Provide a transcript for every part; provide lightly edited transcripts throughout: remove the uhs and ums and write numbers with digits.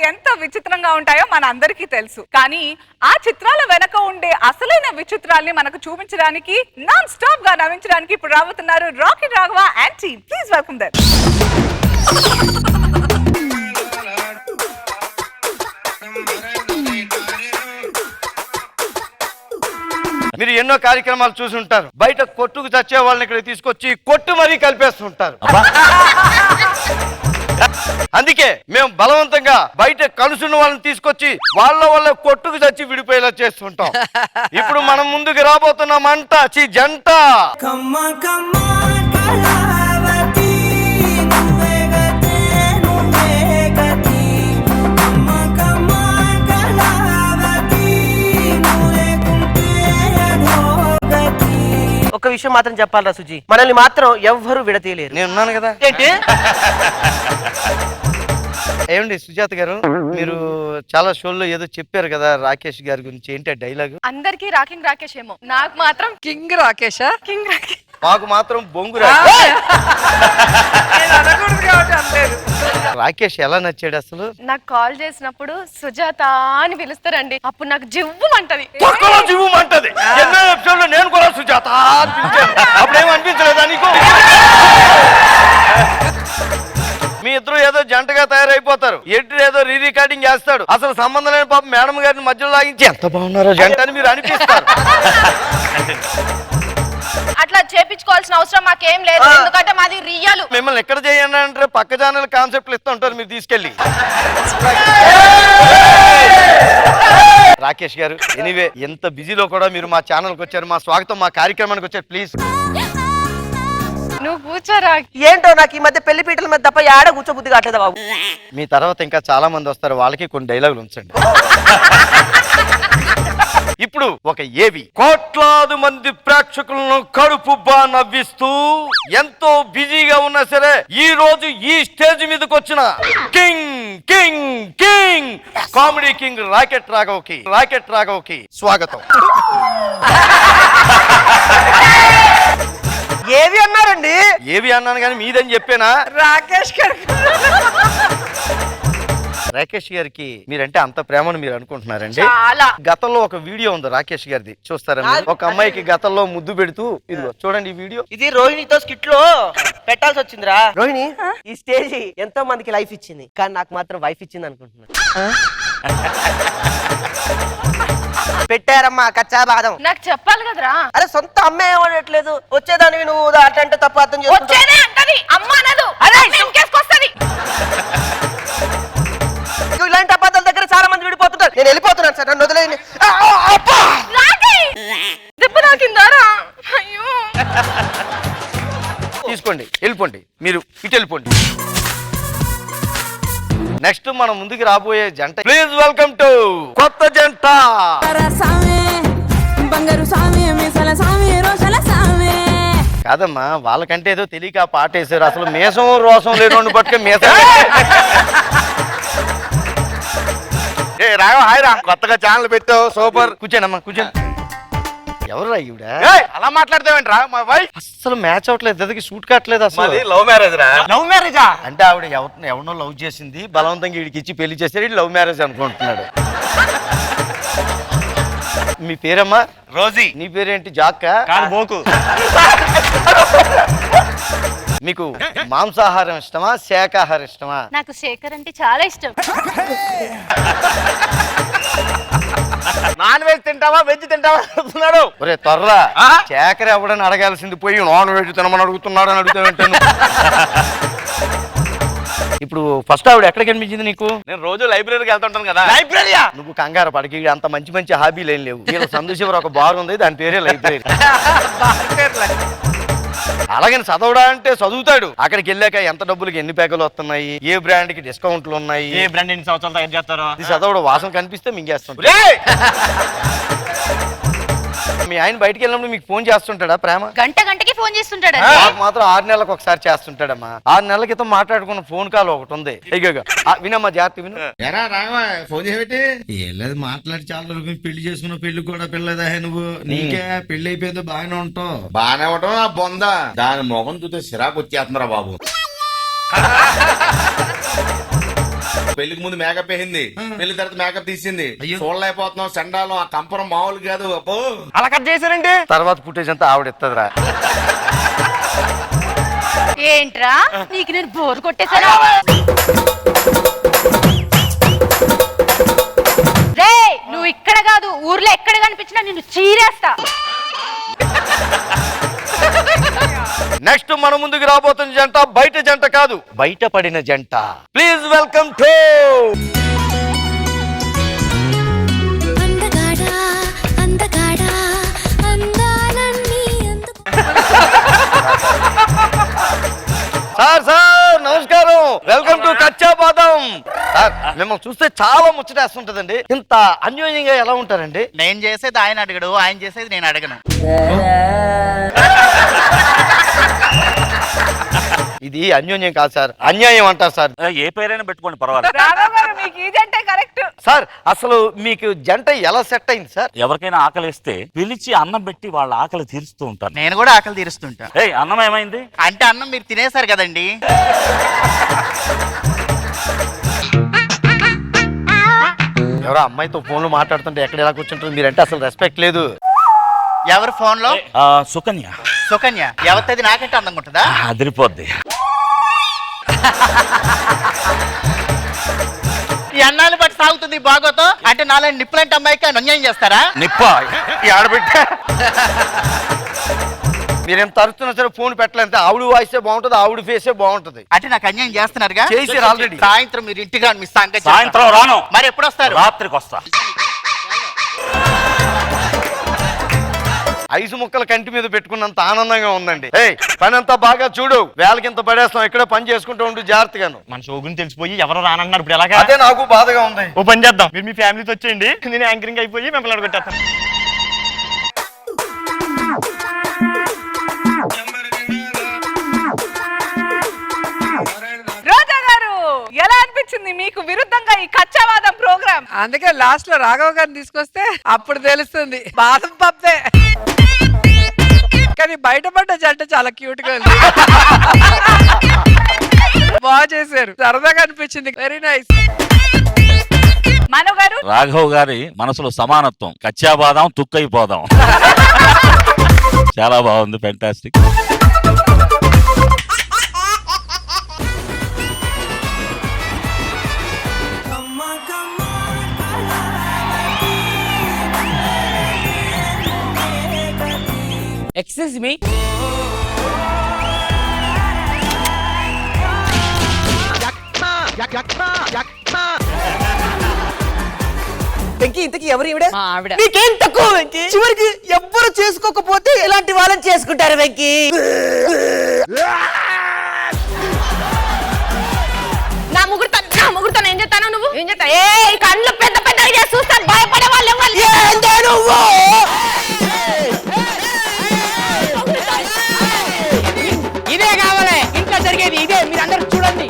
ఎంత విచిత్రంగా ఉంటాయో మన అందరికీ తెలుసు. కానీ ఆ చిత్రాల వెనక ఉండే అసలైన విచిత్రాల్ని మనకు చూపించడానికి నాన్ స్టాప్ గా నవ్వించడానికి ఇప్పుడు రాబోతున్నారు Rocky Raghava and team. Please welcome them. మీరు ఎన్నో కార్యక్రమాలు చూసి ఉంటారు. బయట కొట్టుకు చచ్చే వాళ్ళని ఇక్కడ తీసుకొచ్చి కొట్టు మరీ కలిపేస్తుంటారు. అందుకే మేము బలవంతంగా బయట కలుసున్న వాళ్ళని తీసుకొచ్చి వాళ్ళ కొట్టుకు చచ్చి విడిపోయేలా చేస్తుంటాం. ఇప్పుడు మనం ముందుకు రాబోతున్నామంట జంట. ఒక విషయం మాత్రం చెప్పాలరా సుజీ, మనల్ని మాత్రం ఎవ్వరూ విడతీయలేరు. నేను ఉన్నాను కదా. ఏంటి ఏమండి సుజాత గారు, మీరు చాలా షోల్లో ఏదో చెప్పారు కదా రాకేష్ గారి గురించి, ఏంటి ఆ డైలాగ్? అందరికి రాకింగ్ రాకేష్ ఏమో, నాకు మాత్రం కింగ్ రాకేషా? కింగ్ రాకేష్. మాకు మాత్రం బొంగు రాకేష్. రాకేష్ ఎలా నచ్చాడు అసలు? నాకు కాల్ చేసినప్పుడు సుజాత అని పిలుస్తారండి, అప్పుడు నాకు జివ్వుమంటది. జివ్వుమంటది. ఎన్నో ఎపిసోడ్లో నేను కూడా సుజాత అప్పుడేం అనిపించలేదా నీకు? మీ ఇద్దరు ఏదో జంటగా తయారైపోతారు. ఎడ్డు ఏదో రీ రికార్డింగ్ చేస్తాడు. అసలు సంబంధం లేని పాపం మేడం గారిని మధ్యలో లాగించి ఎంత బాగున్నారో జంట అని మీరు అనిపిస్తారు. అట్లా చేపించుకోవాల్సిన అవసరం మాకేం లేదు, ఎందుకంటే మాది రియల్. మిమ్మల్ని ఎక్కడ చేయండి అంటే పక్క ఛానల్ కాన్సెప్ట్లు ఇస్తూ ఉంటారు మీరు తీసుకెళ్ళి. రాకేష్ గారు, ఎనీవే ఎంత బిజీలో కూడా మీరు మా ఛానల్కి వచ్చారు, మా స్వాగతం, మా కార్యక్రమానికి వచ్చారు. ప్లీజ్ నువ్వు కూర్చోరా. ఏంటో నాకు ఈ మధ్య పెళ్లి పీటల మీద తప్ప ఆడ కూర్చోబుద్ధి కావట్లేదు బాబు. మీ తర్వాత ఇంకా చాలా మంది వస్తారు, వాళ్ళకి కొన్ని డైలాగులు ఉంచండి. ఇప్పుడు ఒక ఏవి కోట్లాది మంది ప్రేక్షకులను కడుపుబ్బా నవ్విస్తూ ఎంతో బిజీగా ఉన్నా సరే ఈ రోజు ఈ స్టేజ్ మీదకి వచ్చిన king king king comedy king rocket రాఘవ్కి స్వాగతం. ఏవి అన్నారండి? ఏవి అన్నాను కానీ మీదని చెప్పానా? రాకేష్ గారికి మీరంటే అంత ప్రేమను మీరు అనుకుంటున్నారండి. గతంలో ఒక వీడియో ఉంది రాకేష్ గారిది, చూస్తారా? ఒక అమ్మాయికి గతంలో ముద్దు పెడుతూ, ఇదిగో చూడండి ఈ వీడియో. ఇది రోహిణితో స్కిట్ లో పెట్టాల్సి వచ్చిందిరా. రోహిణి ఈ స్టేజ్ ఎంతో మందికి లైఫ్ ఇచ్చింది, కానీ నాకు మాత్రం వైఫ్ ఇచ్చింది అనుకుంటున్నా. పెట్టారమ్మా కచ్చా బాదం. నాకు చెప్పాలి కదరా. అరే సొంత అమ్మే ఏమనట్లేదు, వచ్చేదానివి నువ్వు అటంటే తప్పు అర్థం చేసుకుంటావు. ఇలాంటి అబద్ధాల దగ్గర చాలా మంది విడిపోతుంటారు. నేను వెళ్ళిపోతున్నాను సార్, నన్ను వదిలేయండి. తీసుకోండి, వెళ్ళిపోండి, మీరు ఇటు వెళ్ళిపోండి. నెక్స్ట్ మనం ముందుకు రాబోయే జంట. ప్లీజ్ వెల్కమ్ టు కొత్త జంట. కాదమ్మా, వాళ్ళకంటే ఏదో తెలియక పాట వేసారు. అసలు మేసం రోసం లేని పట్టుక మేసం. రాఘవ హాయ్ రా, కొత్తగా ఛానల్ పెట్టావు, సూపర్. కూర్చోండి కూర్చోండి. ఎవరు ఈవిడ? అలా మాట్లాడతావేంట్రా? మా వైఫ్ అసలు మ్యాచ్ అవట్లేదు, ఇద్దరికి షూట్ కట్టలేదు అసలు. లవ్ మ్యారేజ్ రా. లవ్ మ్యారేజా? అంటే ఆవిడ ఎవరినో లవ్ చేసింది, బలవంతంగా వీడికి ఇచ్చి పెళ్లి చేశారు, లవ్ మ్యారేజ్ అనుకుంటున్నాడు. మీ పేరమ్మా? రోజీ. నీ పేరేంటి? జాక్క? బోకు. మీకు మాంసాహారం ఇష్టమా శాకాహారం ఇష్టమా? నాకు శేఖర్ అంటే చాలా ఇష్టం. నాన్ వెజ్ తింటావా వెజ్ తింటావా అడుగుతున్నాడు. ఒరే త్వరరా, శేఖర్ ఎవడని అడగాల్సింది పోయి నాన్ వెజ్ తినమని అడుగుతున్నాడు అని అడుగుతావేంటాను. ఇప్పుడు ఫస్ట్ ఆవిడ ఎక్కడ కనిపించింది నీకు? నేను రోజు లైబ్రరీకి వెళ్తుంటాను కదా. లైబ్రరీయా? నువ్వు కంగారు పడకి, అంత మంచి మంచి హాబీలు ఏం లేవు. వీళ్ళ సందుశివర్ ఒక బార్ ఉంది, దాని పేరే లైబ్రరీ. అలాగని చదవడా అంటే చదువుతాడు. అక్కడికి వెళ్ళాక ఎంత డబ్బులకి ఎన్ని ప్యాకులు వస్తున్నాయి, ఏ బ్రాండ్ కి డిస్కౌంట్లు ఉన్నాయి, ఏ బ్రాండ్ ఎన్ని సంవత్సరాలు తయారు చేస్తారో ఇది చదవడం. వాసన కనిపిస్తే మింగేస్తాడు. మీ ఆయన బయటికి వెళ్ళినప్పుడు మీకు ఫోన్ చేస్తుంటాడా ప్రేమ? గంటకి ఫోన్ చేస్తుంటాడు. నాకు మాత్రం 6 నెలలకు ఒకసారి చేస్తుంటాడమ్మా. 6 నెలల క్రితం మాట్లాడుకున్న ఫోన్ కాల్ ఒకటి ఉంది. వినమ్మా, జాగ్రత్త విను. ఫోన్ చేయబెట్టి ఏలేదు మాట్లాడి చాలా రోజులు పెళ్లి చేసుకున్న పెళ్లి కూడా పిల్లదా నువ్వు? నీకే పెళ్లి అయిపోయిందో బాగానే ఉంటావు. బాగానే ఉంటావు నా బొంద. దాని మొఖం చూస్తే సిరాకు వచ్చేస్తుందిరా బాబు. పెళ్లికి ముందు మేకప్ వేసింది, పెళ్లి తర్వాత మేకప్ తీసింది. అయ్యో. చూడలేకపోతున్నాం చండాలం. ఆ కంపరం మామూలు కాదు. అబ్బో అలా కట్ చేశారండి. తర్వాత ఫుటేజ్ అంతా ఆవిడ ఎత్తదిరా. ఏంట్రా నీకు నేను బోర్ కొట్టేశానా? రే నువ్వు ఇక్కడ కాదు ఊర్లో ఎక్కడ కనిపించినా నిన్ను చీరేస్తా. నెక్స్ట్ మన ముందుకు రాబోతున్న జంట బయట జంట కాదు, బయట పడిన జంట. ప్లీజ్ వెల్కమ్ టు అందగాడా అందగాడా అందాలన్నీ సార్ నమస్కారం. వెల్కమ్ టు కచ్చా బాదం. సార్ మిమ్మల్ని చూస్తే చాలా ముచ్చటేస్తుంటదండి. ఇంత అన్యోన్యంగా ఎలా ఉంటారండి? నేను చేసేది ఆయన అడగడు, ఆయన చేసేది నేను అడగను. ఇది అన్యోన్యం కాదు సార్, అన్యాయం అంటారు సార్. ఏ పేరైనా పెట్టుకోండి పర్వాలేదు. రాఘవ్ గారు మీకు ఈ జంటే కరెక్ట్. సార్ అసలు మీకు జంట ఎలా సెట్ అయింది సార్? ఎవరికైనా ఆకలి వేస్తే పిలిచి అన్నం పెట్టి వాళ్ళ ఆకలి తీరుస్తూ ఉంటాను. నేను కూడా ఆకలి తీరుస్తుంటా. ఏయ్ అన్నం ఏమైంది? అంటే అన్నం మీరు తినేశారు కదండి. ఎవరో అమ్మాయితో ఫోన్లో మాట్లాడుతుంటే ఎక్కడ ఎలా కూర్చుంటుంది మీరంటే అసలు రెస్పెక్ట్ లేదు. ఎవరి ఫోన్ లో? సుకన్య. సుకన్య ఎవరిది నాకంటే అందంగా ఉంటుందా? అదిరిపోద్ది. ఈ అన్నాన్ని బట్టి సాగుతుంది బాగోతో. అంటే నాలుగు నిప్పులంటే అమ్మాయికి అన్యాయం చేస్తారా? నిప్ప ఈ ఆడబిడ్డ మీరేం తరుస్తున్నా సరే ఫోన్ పెట్టలేంటే ఆవిడ వాయిసే బాగుంటది, ఆవిడ ఫేసే బాగుంటది. అంటే నాకు అన్యాయం చేస్తున్నారుగా. చేసారు ఆల్రెడీ. సాయంత్రం మీరు ఇంటికి మీ సంగతి సాయంత్రం రాను. మరి ఎప్పుడు వస్తారు? రాత్రికి వస్తా. ఐసు ముక్కలు కంటి మీద పెట్టుకున్నంత ఆనందంగా ఉందండి. పని అంతా బాగా చూడు, వేళకింత పడేస్తాం, ఇక్కడే పని చేసుకుంటూ ఉండు జాగ్రత్తగాను. మన షోగుని తెలిసిపోయి ఎవరు రానన్నారు ఇప్పుడు ఎలాగా? అదే నాకు బాధగా ఉంది. ఓ పని చేద్దాం, మీరు మీ ఫ్యామిలీతో వచ్చేయండి, నేను యాంకరింగ్ అయిపోయి మిమ్మల్ని అడగొట్టేస్తాను. రోజా గారు ఎలా అనిపించింది మీకు విరుద్ధంగా ఈ కచ్చావాదం ప్రోగ్రామ్? అందుకే లాస్ట్ లో రాఘవ గారిని తీసుకొస్తే అప్పుడు తెలుస్తుంది బాదం పప్పే. కానీ బయటపడ్డ జంట చాలా క్యూట్ గా ఉంది. బాగా చేశారు, సరదాగా అనిపించింది. Very nice. మను గారు? రాఘవ్ గారి మనసులో సమానత్వం, కచ్చాబాదాం తుక్కైపోదాం. చాలా బాగుంది, ఫెంటాస్టిక్. ఎక్స్క్యూజ్ మీ, వెంకీ ఇంతకీ ఎవరు ఈవిడ? మా ఆవిడ. నీకేం తక్కువ వెంకీ? చివరికి ఎవ్వరు చేసుకోకపోతే ఇలాంటి వాళ్ళని చేసుకుంటారు వెంకీ. నా ముగ్గురుతో ఏం చెప్తాను? నువ్వు ఏం చెప్తా? ఏ కళ్ళు పెద్ద పెద్ద చూస్తాను, భయపడే వాళ్ళు ఎవరు? ఏందే నువ్వు? ఇదే కావాలి ఇంట్లో జరిగేది ఇదే, మీరు అందరూ చూడండి.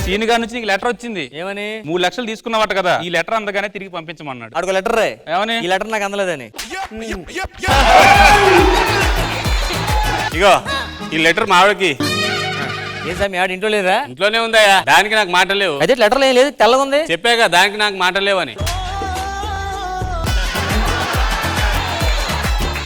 సీని గారి నుంచి నీకు లెటర్ వచ్చింది. ఏమని? 3 లక్షలు తీసుకున్నావట కదా, ఈ లెటర్ అందగానే తిరిగి పంపించమన్నాడు. అడుగు లెటర్ రే. ఏమని? ఈ లెటర్ నాకు అందలేదని. ఇగో ఈ లెటర్ మా ఆవిడకి. ఏం సార్ మీ ఆవిడ ఇంట్లో లేదా? ఇంట్లోనే ఉందాయా, దానికి నాకు మాటలు లేవు. అయితే లెటర్ ఏం లేదు, తెల్లగా ఉంది. చెప్పాక దానికి నాకు మాటలు లేవని.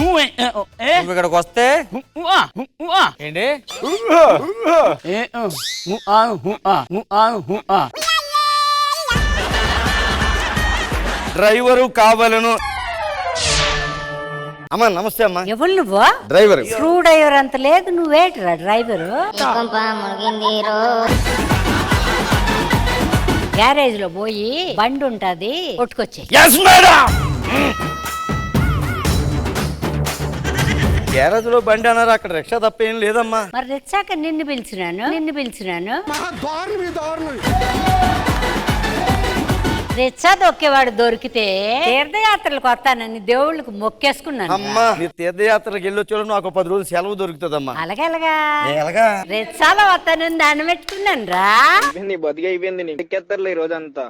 నువ్వు ఇక్కడికి వస్తే ఏంటి? డ్రైవరు కావాలను. అమ్మా నమస్తే అమ్మా. ఎవరు నువ్వు? డ్రైవర్. స్క్రూ డ్రైవర్ అంత లేదు, నువ్వేట్రా డ్రైవరు? గ్యారేజ్ లో పోయి బండి ఉంటది కొట్టుకొచ్చి. గ్యారేజ్ లో బండి అన్నారు, అక్కడ రిక్షా తప్ప ఏం లేదమ్మా. మరి తెచ్చాక నిన్ను పిలిచినాను. రిక్షా దొక్కేవాడు దొరికితే తీర్థయాత్రలకు వస్తానని దేవుళ్ళకు మొక్కేసుకున్నాను. అమ్మా మీరు తీర్థయాత్రలకు వెళ్ళొచ్చు, నాకు 10 రోజులు సెలవు దొరుకుతుందమ్మా. అలాగా రిక్షాలో వస్తానని దండం పెట్టుకున్నాను రా. బతికి అయిపోయింది, నీ రోజంతా